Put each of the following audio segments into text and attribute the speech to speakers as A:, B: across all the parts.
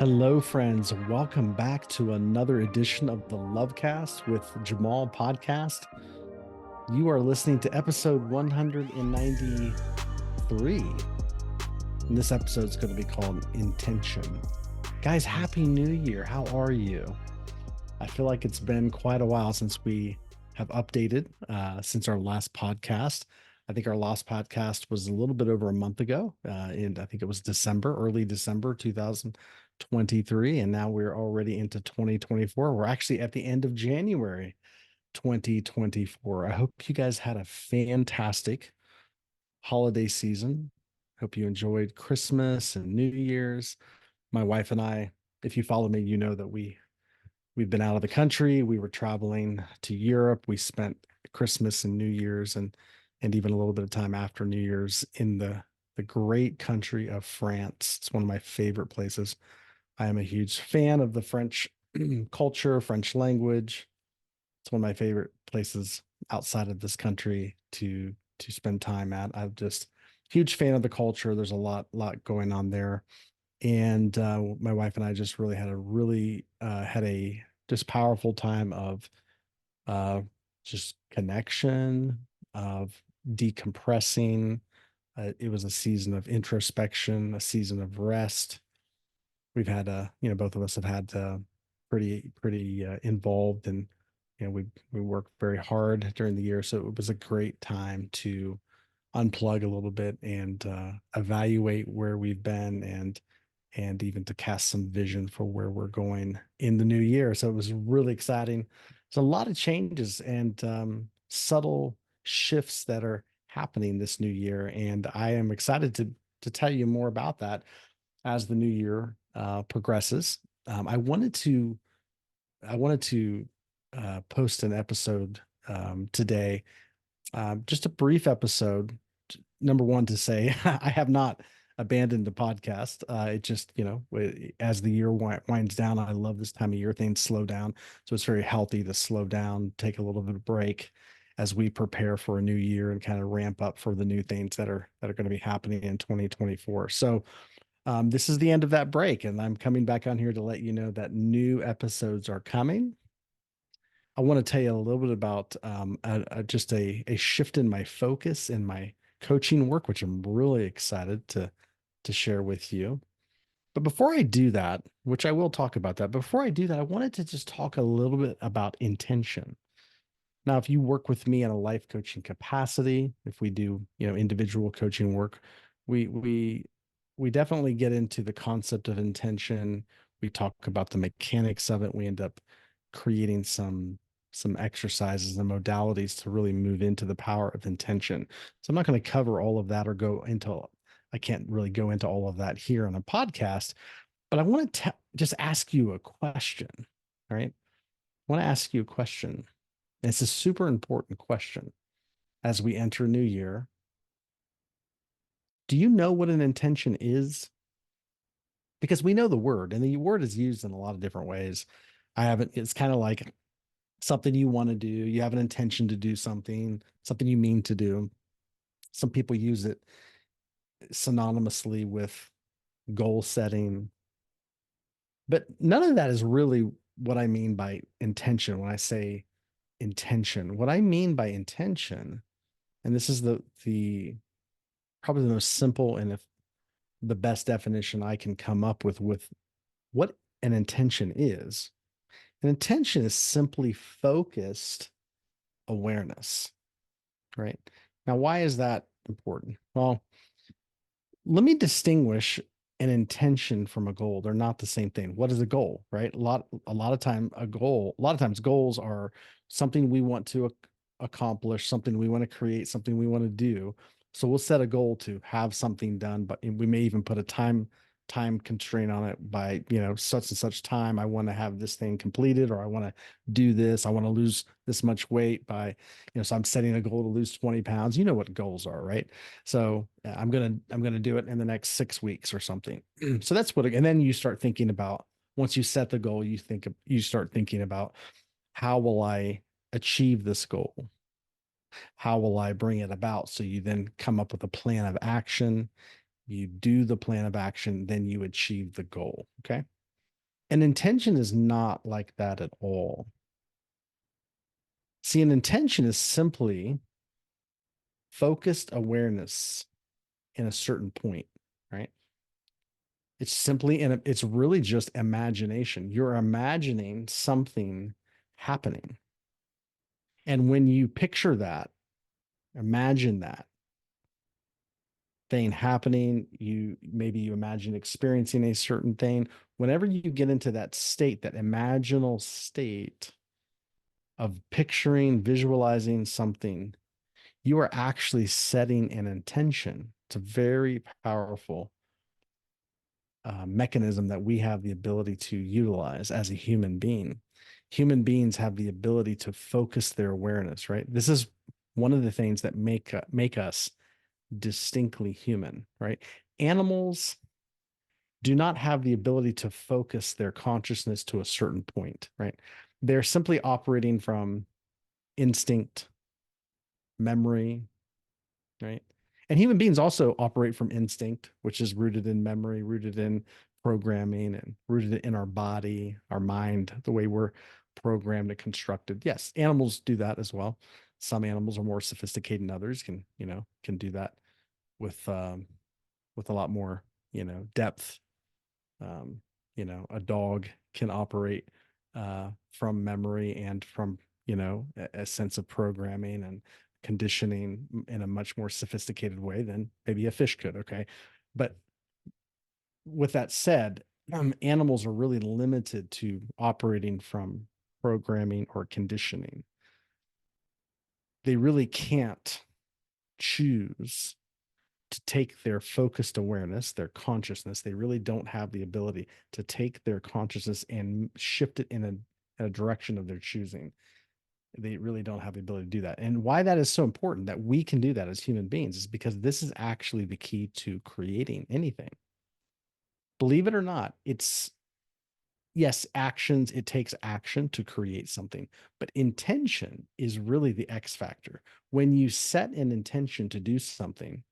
A: Hello, friends. Welcome back to another edition of the Lovecast with Jamal podcast. You are listening to episode 193. And this episode is going to be called Intention. Guys, Happy New Year. How are you? I feel like it's been quite a while since we have updated since our last podcast. I think our last podcast was a little bit over a month ago, and I think it was early December 2023, and now we're already into 2024. We're actually at the end of January 2024. I hope you guys had a fantastic holiday season. Hope you enjoyed Christmas and New Year's. My wife and I, if you follow me, you know that we've been out of the country. We were traveling to Europe. We spent Christmas and New Year's and even a little bit of time after New Year's in the great country of France. It's one of my favorite places. I am a huge fan of the French culture, French language. It's one of my favorite places outside of this country to spend time at. I'm just huge fan of the culture. There's a lot going on there, and my wife and I just really had a just powerful time of uh, just connection, of decompressing. It was a season of introspection, a season of rest. We've had both of us have had pretty involved, and we worked very hard during the year, so it was a great time to unplug a little bit and evaluate where we've been and even to cast some vision for where we're going in the new year. So it was really exciting. There's a lot of changes and subtle shifts that are happening this new year, and I am excited to tell you more about that as the new year progresses. I wanted to post an episode today, just a brief episode. Number one, to say I have not abandoned the podcast. It just, as the year winds down, I love this time of year. Things slow down. So it's very healthy to slow down, take a little bit of break as we prepare for a new year and kind of ramp up for the new things that are going to be happening in 2024. So this is the end of that break, and I'm coming back on here to let you know that new episodes are coming. I want to tell you a little bit about just a shift in my focus in my coaching work, which I'm really excited to share with you. But before I do that, which I will talk about that, before I do that, I wanted to just talk a little bit about intention. Now, if you work with me in a life coaching capacity, if we do, individual coaching work, we definitely get into the concept of intention. We talk about the mechanics of it. We end up creating some exercises and modalities to really move into the power of intention. So I'm not going to cover all of that or go into I can't really go into all of that here on a podcast, but I want to just ask you a question. All right. I want to ask you a question. And it's a super important question as we enter a new year. Do you know what an intention is? Because we know the word, and the word is used in a lot of different ways. It's kind of like something you want to do. You have an intention to do something you mean to do. Some people use it synonymously with goal setting, but none of that is really what I mean by intention when I say intention. What I mean by intention, and this is the probably the most simple and if the best definition I can come up with what an intention is. An intention is simply focused awareness, right? Now, why is that important? Well, let me distinguish an intention from a goal. They're not the same thing. What is a goal, right? A lot of times goals are something we want to accomplish, something we want to create, something we want to do. So we'll set a goal to have something done, but we may even put a time constraint on it by, such and such time. I want to have this thing completed, or I want to do this. I want to lose this much weight by, so I'm setting a goal to lose 20 pounds. You know what goals are, right? So I'm gonna do it in the next 6 weeks or something. So that's and then you start thinking about, once you set the goal, you start thinking about, how will I achieve this goal? How will I bring it about? So you then come up with a plan of action. You do the plan of action, then you achieve the goal. Okay. An intention is not like that at all. See, an intention is simply focused awareness in a certain point, right? It's simply, and it's really just imagination. You're imagining something happening. And when you picture that, imagine that thing happening, you imagine experiencing a certain thing. Whenever you get into that state, that imaginal state of picturing, visualizing something, you are actually setting an intention. It's a very powerful mechanism that we have the ability to utilize as a human being. Human beings have the ability to focus their awareness, right? This is one of the things that make us distinctly human, right? Animals do not have the ability to focus their consciousness to a certain point, right? They're simply operating from instinct, memory, right? And human beings also operate from instinct, which is rooted in memory, rooted in programming, and rooted in our body, our mind, the way we're programmed and constructed. Yes, animals do that as well. Some animals are more sophisticated than others, can do that with with a lot more, depth. A dog can operate from memory and from, a sense of programming and conditioning in a much more sophisticated way than maybe a fish could. Okay. But with that said, animals are really limited to operating from programming or conditioning. They really can't choose to take their focused awareness, their consciousness. They really don't have the ability to take their consciousness and shift it in a direction of their choosing. They really don't have the ability to do that. And why that is so important that we can do that as human beings is because this is actually the key to creating anything. Believe it or not, it's yes, actions, it takes action to create something, but intention is really the X factor. When you set an intention to do something,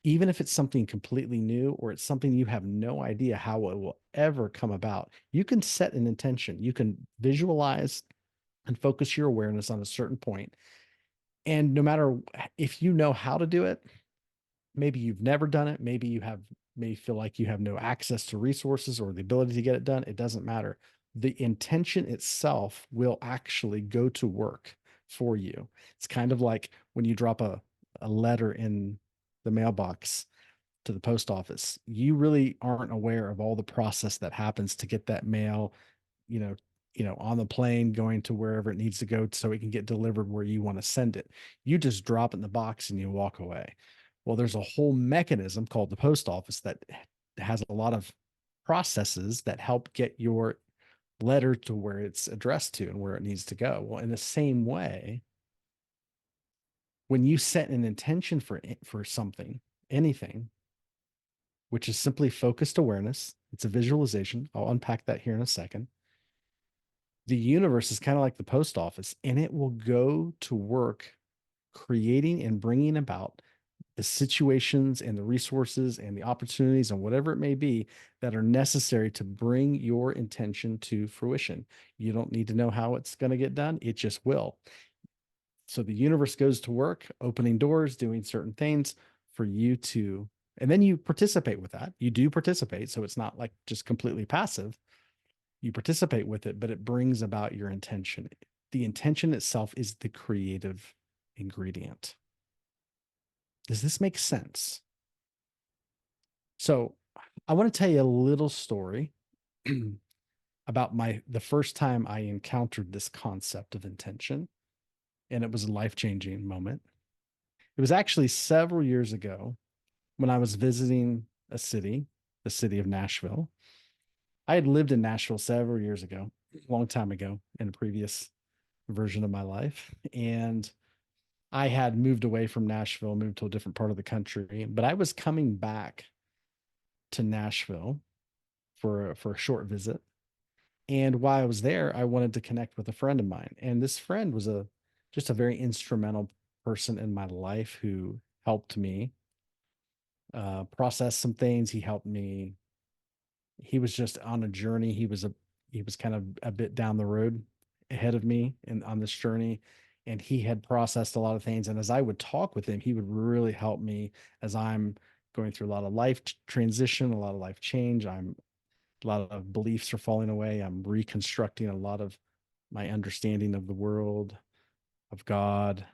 A: even if it's something completely new or it's something you have no idea how it will ever come about, you can set an intention. You can visualize and focus your awareness on a certain point. And no matter if you know how to do it, maybe you've never done it, maybe you have, may feel like you have no access to resources or the ability to get it done, it doesn't matter. The intention itself will actually go to work for you. It's kind of like when you drop a letter in the mailbox to the post office. You really aren't aware of all the process that happens to get that mail, you know, on the plane going to wherever it needs to go so it can get delivered where you want to send it. You just drop it in the box and you walk away. Well, there's a whole mechanism called the post office that has a lot of processes that help get your letter to where it's addressed to and where it needs to go. Well, in the same way, when you set an intention for something, anything, which is simply focused awareness. It's a visualization. I'll unpack that here in a second. The universe is kind of like the post office, and it will go to work creating and bringing about the situations and the resources and the opportunities and whatever it may be that are necessary to bring your intention to fruition. You don't need to know how it's going to get done, it just will. So the universe goes to work, opening doors, doing certain things for you to, and then you participate with that. You do participate. So it's not like just completely passive. You participate with it, but it brings about your intention. The intention itself is the creative ingredient. Does this make sense? So I want to tell you a little story about the first time I encountered this concept of intention, and it was a life-changing moment. It was actually several years ago when I was visiting a city, the city of Nashville. I had lived in Nashville several years ago, a long time ago in a previous version of my life. And I had moved away from Nashville, moved to a different part of the country, but I was coming back to Nashville for a short visit. And while I was there, I wanted to connect with a friend of mine. And this friend was a just a very instrumental person in my life who helped me process some things. He helped me he was just on a journey. He was kind of a bit down the road ahead of me and on this journey, and he had processed a lot of things. And as I would talk with him, he would really help me as I'm going through a lot of life transition, a lot of life change. I'm A lot of beliefs are falling away. I'm reconstructing a lot of my understanding of the world, of God,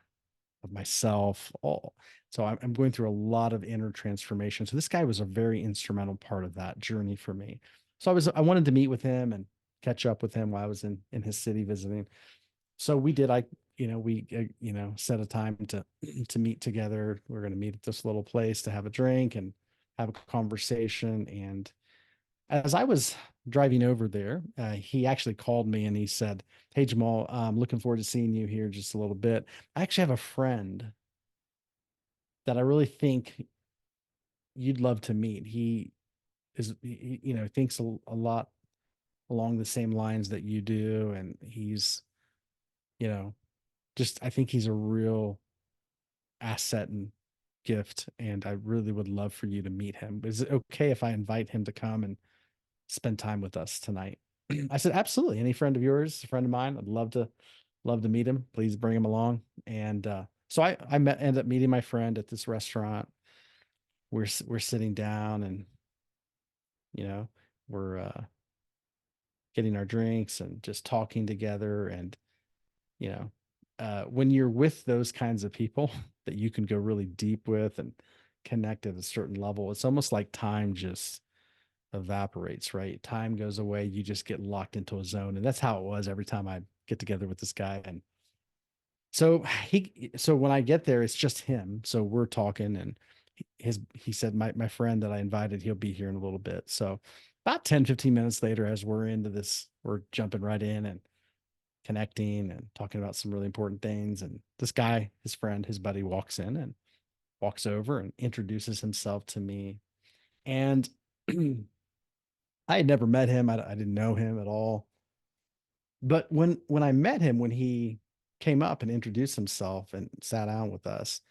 A: of myself. All so I'm going through a lot of inner transformation. So this guy was a very instrumental part of that journey for me. So I wanted to meet with him and catch up with him while I was in his city visiting. So we did. We set a time to meet together. We're going to meet at this little place to have a drink and have a conversation. And as I was driving over there, he actually called me and he said, "Hey, Jamal, I'm looking forward to seeing you here just a little bit. I actually have a friend that I really think you'd love to meet. Thinks a lot along the same lines that you do. And he's, you know, I think he's a real asset and gift. And I really would love for you to meet him. Is it okay if I invite him to come and spend time with us tonight?" I said, absolutely. Any friend of yours, a friend of mine, I'd love to meet him. Please bring him along. And so ended up meeting my friend at this restaurant. We're sitting down and, you know, we're getting our drinks and just talking together. And, you know, when you're with those kinds of people that you can go really deep with and connect at a certain level, it's almost like time just evaporates, right? Time goes away. You just get locked into a zone. And that's how it was every time I get together with this guy. And so when I get there, it's just him. So we're talking and he said, my friend that I invited, he'll be here in a little bit. So about 10, 15 minutes later, as we're jumping right in and connecting and talking about some really important things. And this guy, his friend, his buddy walks in and walks over and introduces himself to me. And I had never met him. I didn't know him at all. But when I met him, when he came up and introduced himself and sat down with us,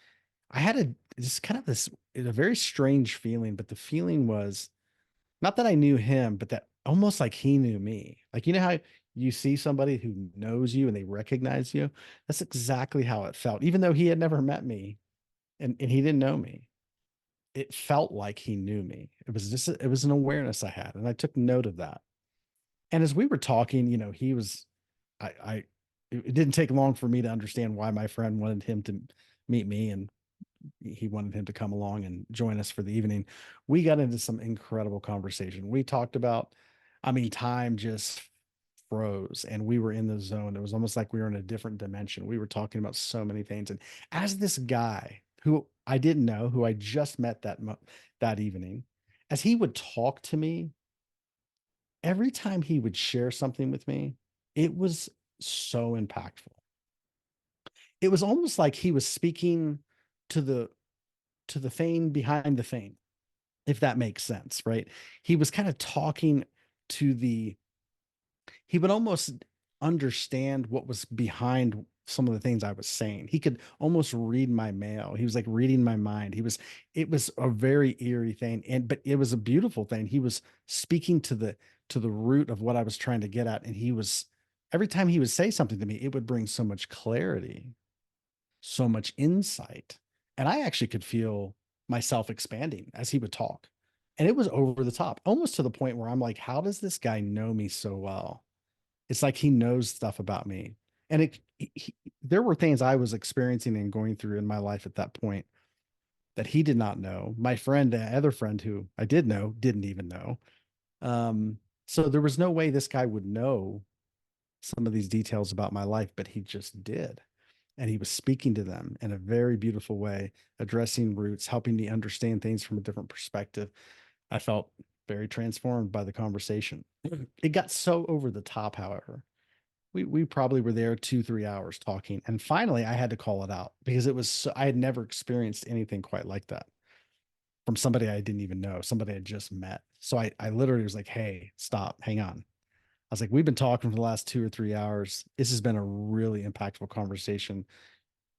A: I had just kind of a very strange feeling. But the feeling was not that I knew him, but that almost like he knew me. Like, you know how you see somebody who knows you and they recognize you? That's exactly how it felt. Even though he had never met me and he didn't know me, it felt like he knew me. It was an awareness I had, and I took note of that. And as we were talking, he was, I, it didn't take long for me to understand why my friend wanted him to meet me, and he wanted him to come along and join us for the evening. We got into some incredible conversation. We talked about, I mean, time just froze and we were in the zone. It was almost like we were in a different dimension. We were talking about so many things. And as this guy who I didn't know, who I just met that evening, as he would talk to me, every time he would share something with me, it was so impactful. It was almost like he was speaking to the thing behind the thing, if that makes sense, right? He was kind of talking to he would almost understand what was behind some of the things I was saying. He could almost read my mail. He was like reading my mind. It was a very eerie thing. But it was a beautiful thing. He was speaking to the root of what I was trying to get at. And every time he would say something to me, it would bring so much clarity, so much insight. And I actually could feel myself expanding as he would talk. And it was over the top, almost to the point where I'm like, how does this guy know me so well? It's like he knows stuff about me. And there were things I was experiencing and going through in my life at that point that he did not know. My friend, the other friend who I did know, didn't even know. So there was no way this guy would know some of these details about my life, but he just did. And he was speaking to them in a very beautiful way, addressing roots, helping me understand things from a different perspective. I felt very transformed by the conversation. It got so over the top, however. We probably were there 2, 3 hours talking. And finally I had to call it out because I had never experienced anything quite like that from somebody I didn't even know, somebody I just met. So I literally was like, hey, stop, hang on. I was like, we've been talking for the last 2 or 3 hours. This has been a really impactful conversation.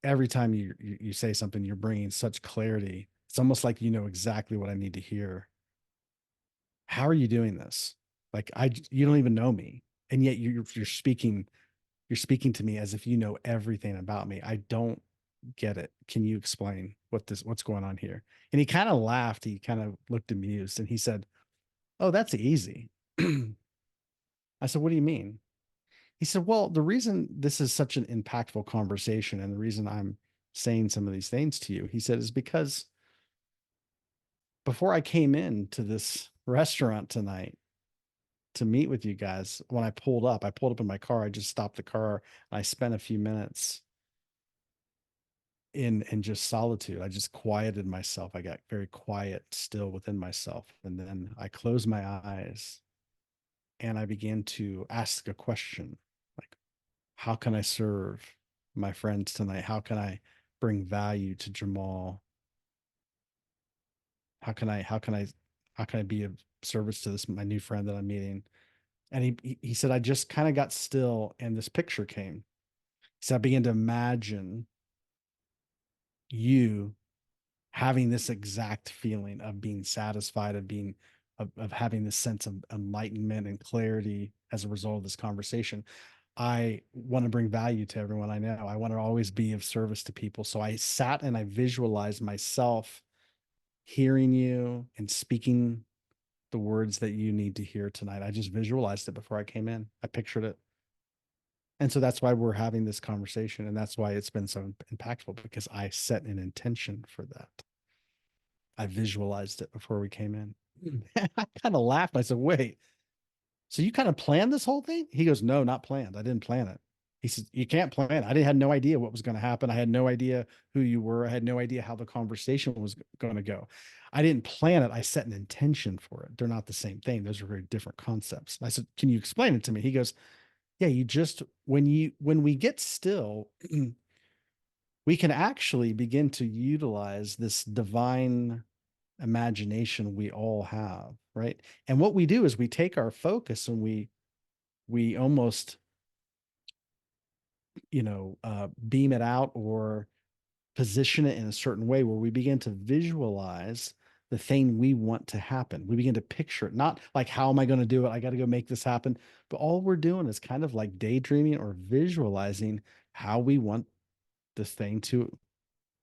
A: Every time you say something, you're bringing such clarity. It's almost like you know exactly what I need to hear. how are you doing this? Like you don't even know me, and yet you're speaking to me as if you know everything about me. I don't get it. Can you explain what's going on here? And he kind of laughed. He kind of looked amused, and he said, "Oh, that's easy." I said, "What do you mean?" He said, "Well, the reason this is such an impactful conversation, and the reason I'm saying some of these things to you," he said, "is because before I came in to this restaurant tonight to meet with you guys, when I pulled up in my car. I just stopped the car and I spent a few minutes in just solitude. I just quieted myself. I got very quiet still within myself. And then I closed my eyes and I began to ask a question like, how can I serve my friends tonight? How can I bring value to Jamal? How can I, how can I, how can I be of service to this, my new friend that I'm meeting?" And he said, I just kind of got still and this picture came. So I began to imagine you having this exact feeling of being satisfied, of being of having this sense of enlightenment and clarity as a result of this conversation. I want to bring value to everyone I know. I want to always be of service to people. So I sat and I visualized myself hearing you and speaking the words that you need to hear tonight. I just visualized it before I came in. I pictured it. And so that's why we're having this conversation. And that's why it's been so impactful because I set an intention for that. I visualized it before we came in. I kind of laughed. I said, wait, so you kind of planned this whole thing? He goes, no, not planned. I didn't plan it. He said, you can't plan it. I didn't had no idea what was going to happen. I had no idea who you were. I had no idea how the conversation was going to go. I didn't plan it. I set an intention for it. They're not the same thing. Those are very different concepts. I said, can you explain it to me? He goes, yeah, you just when we get still, we can actually begin to utilize this divine imagination we all have, right? And what we do is we take our focus and we almost, beam it out or position it in a certain way where we begin to visualize the thing we want to happen. We begin to picture it, not like, how am I going to do it? I got to go make this happen. But all we're doing is kind of like daydreaming or visualizing how we want this thing to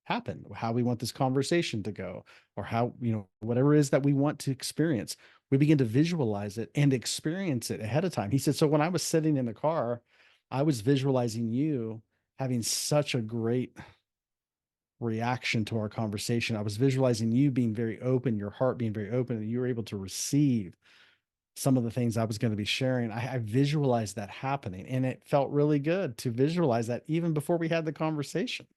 A: happen, how we want this conversation to go, or how, whatever it is that we want to experience. We begin to visualize it and experience it ahead of time. He said, so when I was sitting in the car, I was visualizing you having such a great reaction to our conversation. I was visualizing you being very open, your heart being very open, and you were able to receive some of the things I was going to be sharing. I visualized that happening, and it felt really good to visualize that even before we had the conversation.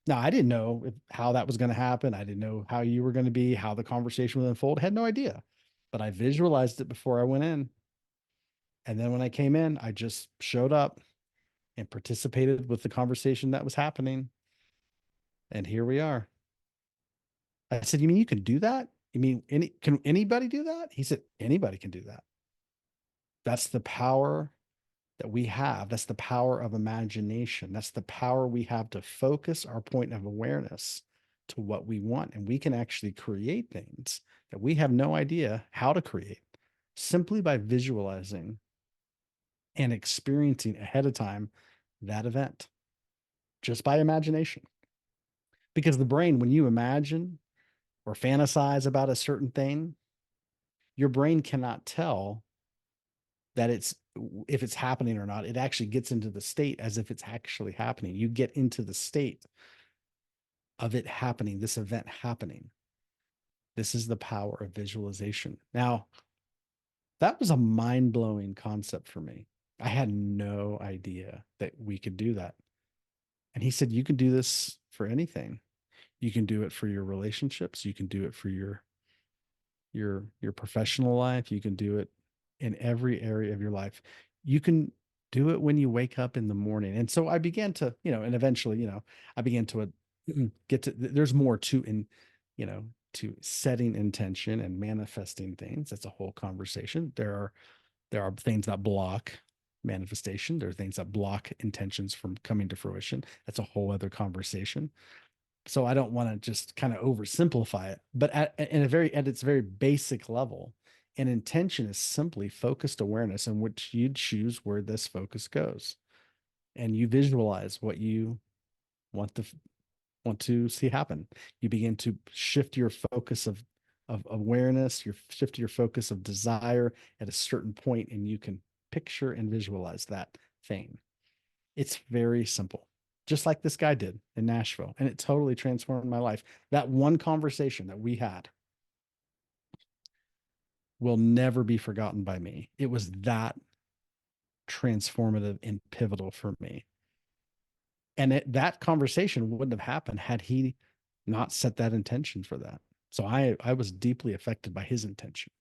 A: Now, I didn't know how that was going to happen. I didn't know how you were going to be, how the conversation would unfold. I had no idea, but I visualized it before I went in. And then when I came in, I just showed up and participated with the conversation that was happening. And here we are. I said, you mean you can do that? You mean can anybody do that? He said, anybody can do that. That's the power that we have. That's the power of imagination. That's the power we have to focus our point of awareness to what we want. And we can actually create things that we have no idea how to create simply by visualizing and experiencing ahead of time that event just by imagination. Because the brain, when you imagine or fantasize about a certain thing, your brain cannot tell that it's if it's happening or not. It actually gets into the state as if it's actually happening. You get into the state of it happening, this event happening. This is the power of visualization. Now, that was a mind-blowing concept for me. I had no idea that we could do that. And he said, you can do this for anything. You can do it for your relationships. You can do it for your professional life. You can do it in every area of your life. You can do it when you wake up in the morning. And so I began to, and eventually, I began to get to, there's more to to setting intention and manifesting things. That's a whole conversation. There are things that block manifestation. There are things that block intentions from coming to fruition. That's a whole other conversation. So I don't want to just kind of oversimplify it, but at its very basic level, And intention is simply focused awareness in which you choose where this focus goes. And you visualize what you want to want to see happen. You begin to shift your focus of awareness, your shift your focus of desire at a certain point, and you can picture and visualize that thing. It's very simple, just like this guy did in Nashville, and it totally transformed my life. That one conversation that we had will never be forgotten by me. It was that transformative and pivotal for me. And that conversation wouldn't have happened had he not set that intention for that. So I was deeply affected by his intention.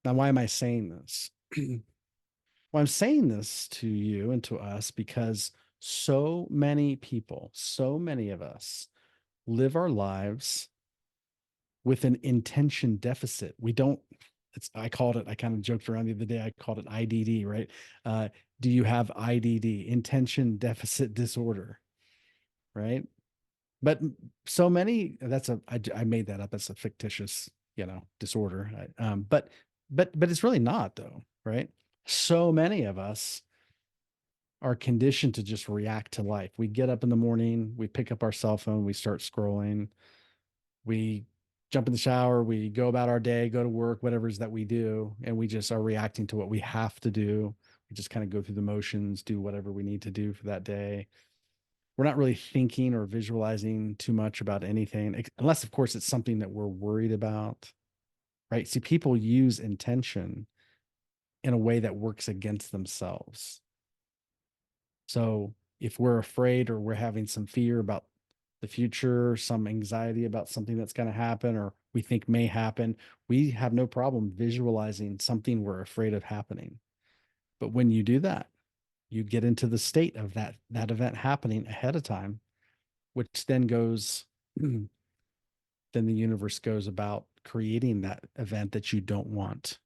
A: Now, why am I saying this? Well, I'm saying this to you and to us because so many people, so many of us live our lives with an intention deficit. We don't, I called it, I kind of joked around the other day, I called it IDD, right? Uh, do you have IDD, intention deficit disorder, right? But so many, I made that up as a fictitious, disorder. But it's really not though, right? So many of us are conditioned to just react to life. We get up in the morning, we pick up our cell phone, we start scrolling, we jump in the shower, we go about our day, go to work, whatever it is that we do, and we just are reacting to what we have to do. We just kind of go through the motions, do whatever we need to do for that day. We're not really thinking or visualizing too much about anything, unless, of course, it's something that we're worried about, right? See, people use intention in a way that works against themselves. So if we're afraid or we're having some fear about the future, some anxiety about something that's going to happen or we think may happen, we have no problem visualizing something we're afraid of happening. But when you do that, you get into the state of that event happening ahead of time, which then goes, then the universe goes about creating that event that you don't want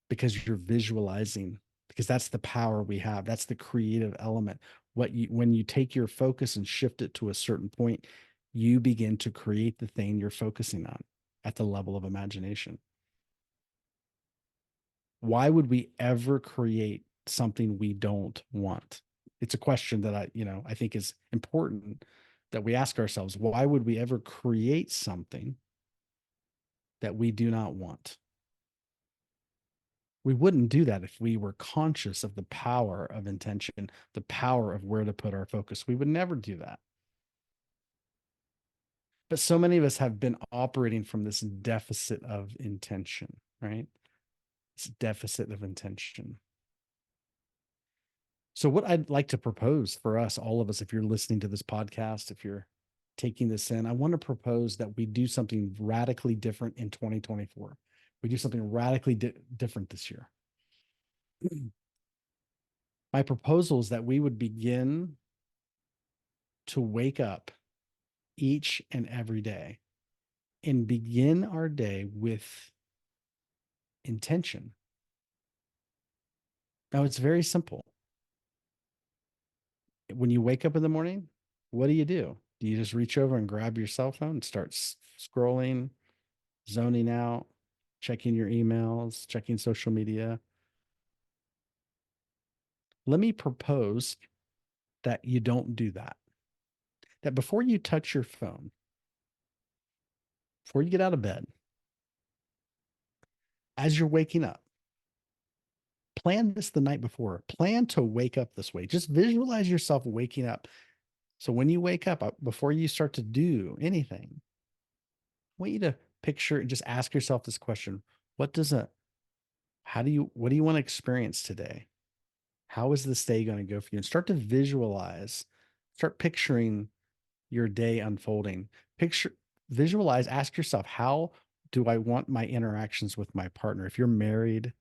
A: because you're visualizing, because that's the power we have. That's the creative element. When you take your focus and shift it to a certain point, you begin to create the thing you're focusing on at the level of imagination. Why would we ever create something we don't want? It's a question that I think is important that we ask ourselves. Why would we ever create something that we do not want? We wouldn't do that if we were conscious of the power of intention, the power of where to put our focus. We would never do that. But so many of us have been operating from this deficit of intention, right? This deficit of intention. So, what I'd like to propose for us, all of us, if you're listening to this podcast, if you're taking this in, I want to propose that we do something radically different in 2024. We do something radically different this year. My proposal is that we would begin to wake up each and every day and begin our day with intention. Now, it's very simple. When you wake up in the morning, what do? Do you just reach over and grab your cell phone and start scrolling, zoning out, checking your emails, checking social media? Let me propose that you don't do that. That before you touch your phone, before you get out of bed, as you're waking up, plan this the night before. Plan to wake up this way. Just visualize yourself waking up. So when you wake up, before you start to do anything, I want you to picture and just ask yourself this question. What do what do you want to experience today? How is this day going to go for you? And start to visualize, start picturing your day unfolding. Visualize, ask yourself, how do I want my interactions with my partner? If you're married,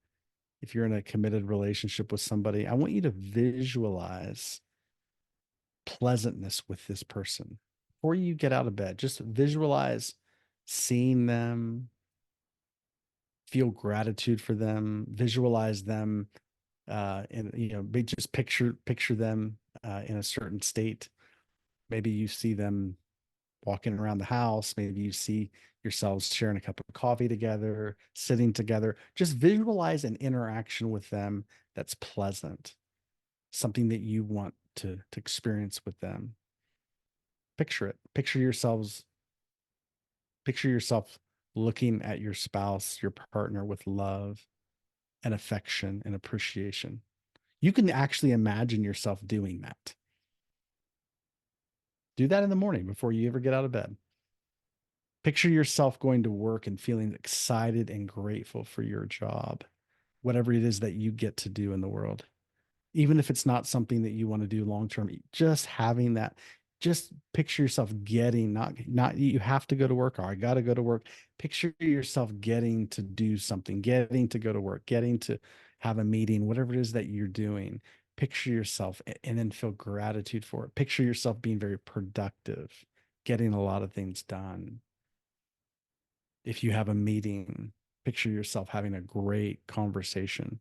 A: if you're in a committed relationship with somebody, I want you to visualize pleasantness with this person before you get out of bed. Just visualize seeing them, feel gratitude for them, visualize them, and just picture them in a certain state. Maybe you see them walking around the house. Maybe you see yourselves sharing a cup of coffee together, sitting together. Just visualize an interaction with them that's pleasant, something that you want to experience with them. Picture it. Picture yourself looking at your spouse, your partner with love and affection and appreciation. You can actually imagine yourself doing that. Do that in the morning before you ever get out of bed. Picture yourself going to work and feeling excited and grateful for your job, whatever it is that you get to do in the world. Even if it's not something that you want to do long term, just having that, just picture yourself getting, not you have to go to work or I got to go to work. Picture yourself getting to do something, getting to go to work, getting to have a meeting, whatever it is that you're doing. Picture yourself and then feel gratitude for it. Picture yourself being very productive, getting a lot of things done. If you have a meeting, picture yourself having a great conversation,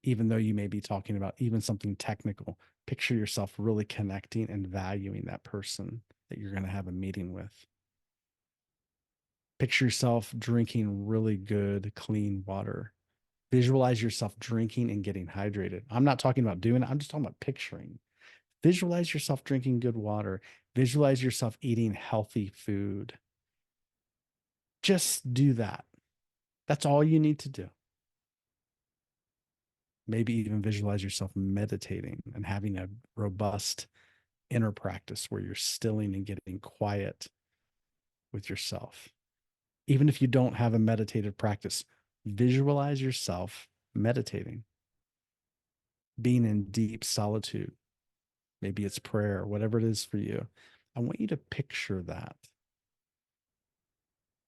A: even though you may be talking about even something technical. Picture yourself really connecting and valuing that person that you're going to have a meeting with. Picture yourself drinking really good, clean water. Visualize yourself drinking and getting hydrated. I'm not talking about doing it, I'm just talking about picturing. Visualize yourself drinking good water. Visualize yourself eating healthy food. Just do that. That's all you need to do. Maybe even visualize yourself meditating and having a robust inner practice where you're stilling and getting quiet with yourself. Even if you don't have a meditative practice, visualize yourself meditating, being in deep solitude. Maybe it's prayer, whatever it is for you. I want you to picture that.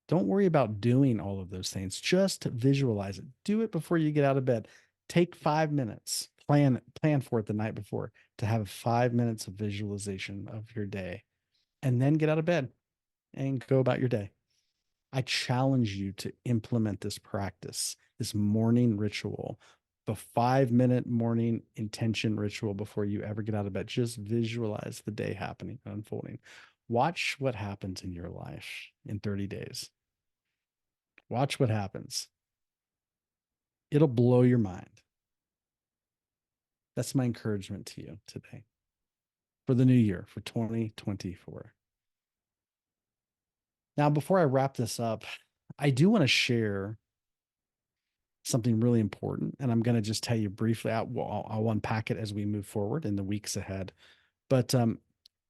A: Don't worry about doing all of those things. Just visualize it. Do it before you get out of bed. Take 5 minutes. Plan for it the night before to have 5 minutes of visualization of your day, and then get out of bed and go about your day. I challenge you to implement this practice, this morning ritual, the 5 minute morning intention ritual before you ever get out of bed. Just visualize the day happening and unfolding. Watch what happens in your life in 30 days. Watch what happens. It'll blow your mind. That's my encouragement to you today for the new year, for 2024. Now, before I wrap this up, I do want to share something really important, and I'm going to just tell you briefly. I'll unpack it as we move forward in the weeks ahead. But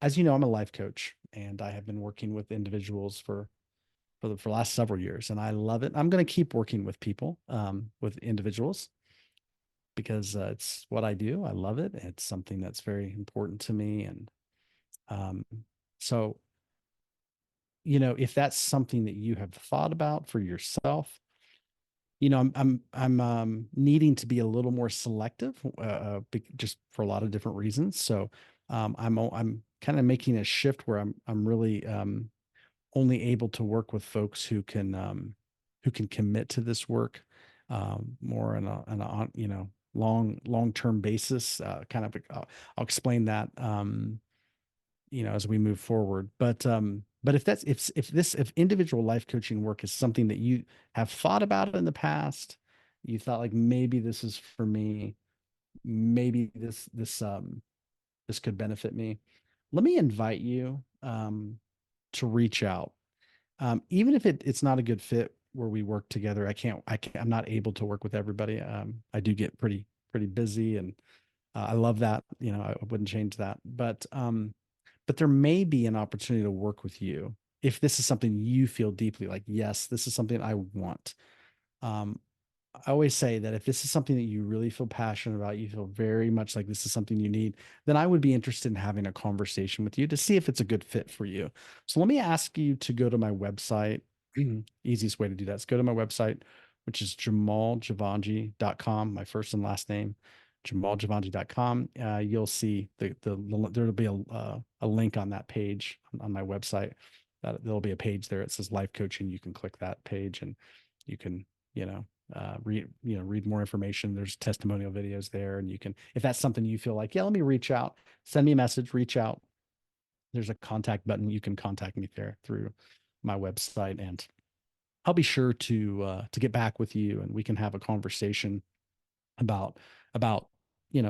A: as you know, I'm a life coach, and I have been working with individuals for the last several years, and I love it. I'm going to keep working with people, with individuals, because it's what I do. I love it. It's something that's very important to me, and um, so if that's something that you have thought about for yourself, I'm needing to be a little more selective, just for a lot of different reasons. So I'm kind of making a shift where I'm really only able to work with folks who can commit to this work more on a long term basis. I'll explain that as we move forward. But if individual life coaching work is something that you have thought about in the past, you thought like maybe this is for me, maybe this could benefit me. Let me invite you to reach out. Even if it's not a good fit where we work together, I'm not able to work with everybody. I do get pretty busy, and I love that. I wouldn't change that. But there may be an opportunity to work with you if this is something you feel deeply like, yes, this is something I want. Um, I always say that if this is something that you really feel passionate about, you feel very much like this is something you need, then I would be interested in having a conversation with you to see if it's a good fit for you. So let me ask you to go to my website. Easiest way to do that is go to my website, which is jamaljavanji.com, my first and last name, jamaljavanji.com. You'll see there'll be a link on that page on my website. There'll be a page there. It says life coaching. You can click that page and you can, read more information. There's testimonial videos there, and you can, if that's something you feel like, yeah, let me reach out, send me a message, reach out, there's a contact button. You can contact me there through my website, and I'll be sure to get back with you, and we can have a conversation about about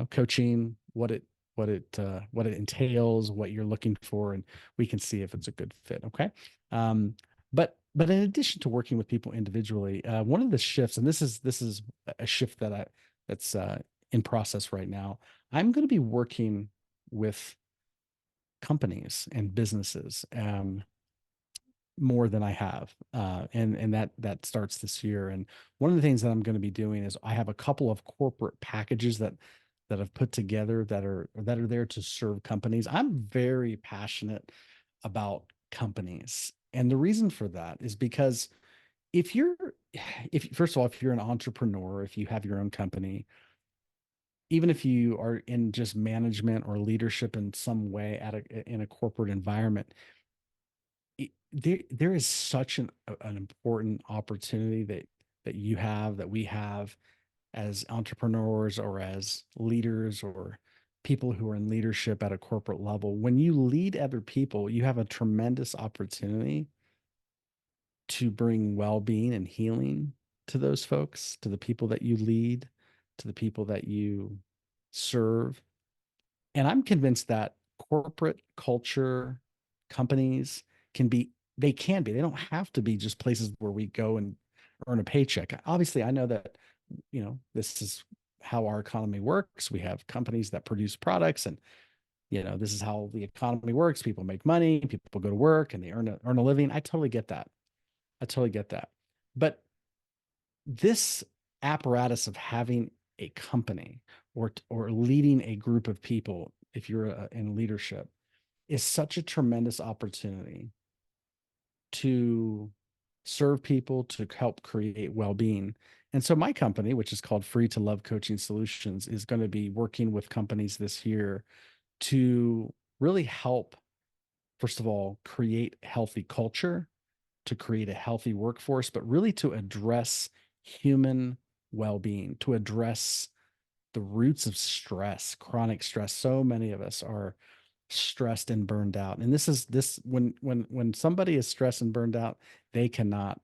A: coaching, what it entails, what you're looking for, and we can see if it's a good fit. Okay. But in addition to working with people individually, one of the shifts, and this is a shift that's in process right now. I'm going to be working with companies and businesses more than I have, and that starts this year. And one of the things that I'm going to be doing is I have a couple of corporate packages that I've put together that are there to serve companies. I'm very passionate about companies, and the reason for that is because if you're if first of all, if you're an entrepreneur, if you have your own company, even if you are in just management or leadership in some way in a corporate environment, there is such an important opportunity that you have, that we have as entrepreneurs or as leaders or people who are in leadership at a corporate level. When you lead other people, you have a tremendous opportunity to bring well-being and healing to those folks, to the people that you lead, to the people that you serve. And I'm convinced that corporate culture, companies can be, they don't have to be just places where we go and earn a paycheck. Obviously, I know that, this is how our economy works. We have companies that produce products, and, this is how the economy works. People make money, people go to work and they earn a living. I totally get that. I totally get that. But this apparatus of having a company or leading a group of people, if you're in leadership, is such a tremendous opportunity to serve people, to help create well-being. And so my company, which is called Free to Love Coaching Solutions, is going to be working with companies this year to really help, first of all, create healthy culture, to create a healthy workforce, but really to address human well-being, to address the roots of stress, chronic stress. So many of us are stressed and burned out. And this when somebody is stressed and burned out, they cannot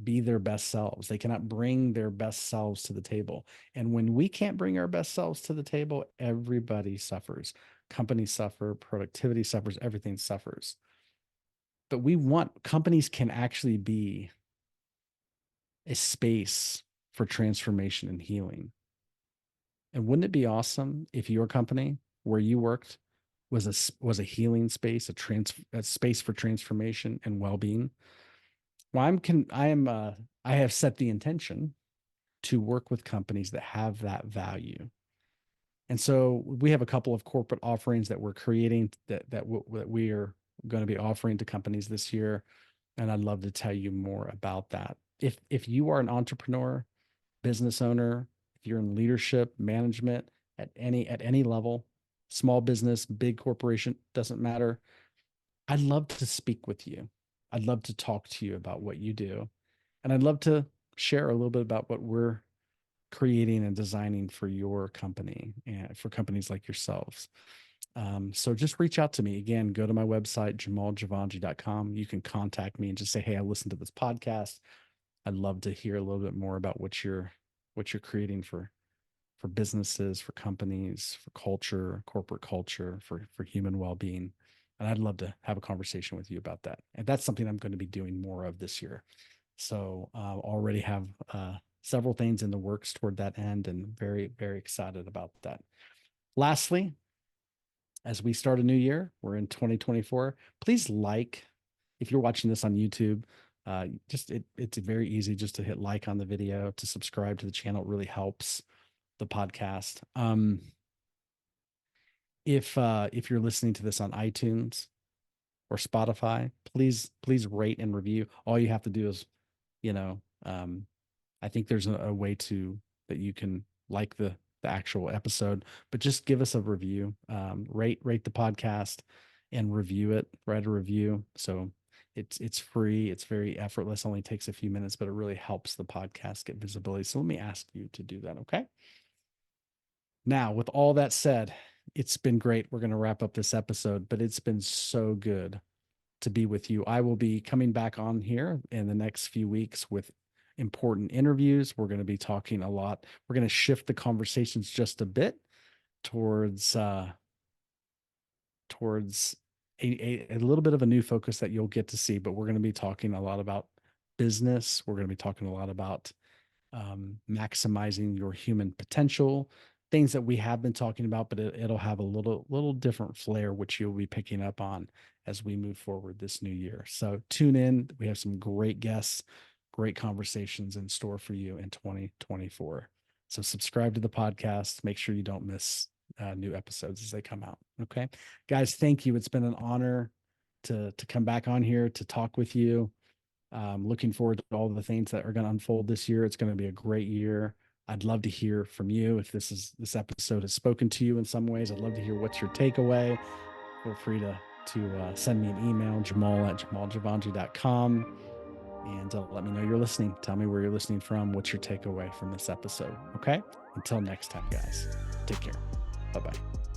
A: be their best selves. They cannot bring their best selves to the table. And when we can't bring our best selves to the table, everybody suffers. Companies suffer, productivity suffers, everything suffers. But companies can actually be a space for transformation and healing. And wouldn't it be awesome if your company where you worked was a healing space, a space for transformation and well-being? Well, I have set the intention to work with companies that have that value. And so we have a couple of corporate offerings that we're creating that we are going to be offering to companies this year, and I'd love to tell you more about that. If you are an entrepreneur, business owner, if you're in leadership, management at any level, small business, big corporation, doesn't matter. I'd love to speak with you. I'd love to talk to you about what you do. And I'd love to share a little bit about what we're creating and designing for your company and for companies like yourselves. So just reach out to me. Again, go to my website, jamaljavanji.com. You can contact me and just say, hey, I listened to this podcast. I'd love to hear a little bit more about what you're creating for businesses, for companies, for culture, corporate culture, for human well-being. And I'd love to have a conversation with you about that. And that's something I'm going to be doing more of this year. So already have several things in the works toward that end, and very, very excited about that. Lastly, as we start a new year, we're in 2024. Please if you're watching this on YouTube, it's very easy just to hit like on the video, to subscribe to the channel. It really helps the podcast. If you're listening to this on iTunes or Spotify, please rate and review. All you have to do is, you know, I think there's a way that you can like the actual episode, but just give us a review. Rate the podcast and review it. Write a review. So it's free. It's very effortless. Only takes a few minutes, but it really helps the podcast get visibility. So let me ask you to do that. Okay. Now, with all that said, it's been great. We're going to wrap up this episode, but it's been so good to be with you. I will be coming back on here in the next few weeks with important interviews. We're going to be talking a lot. We're going to shift the conversations just a bit towards towards a little bit of a new focus that you'll get to see. But we're going to be talking a lot about business. We're going to be talking a lot about maximizing your human potential, things that we have been talking about, but it'll have a little different flair, which you'll be picking up on as we move forward this new year. So tune in. We have some great guests, great conversations in store for you in 2024. So subscribe to the podcast. Make sure you don't miss new episodes as they come out. Okay, guys, thank you. It's been an honor to come back on here to talk with you. Looking forward to all the things that are going to unfold this year. It's going to be a great year. I'd love to hear from you. If this episode has spoken to you in some ways, I'd love to hear what's your takeaway. Feel free to send me an email, jamal@jamaljavanji.com, and let me know you're listening. Tell me where you're listening from. What's your takeaway from this episode? Okay. Until next time, guys. Take care. Bye-bye.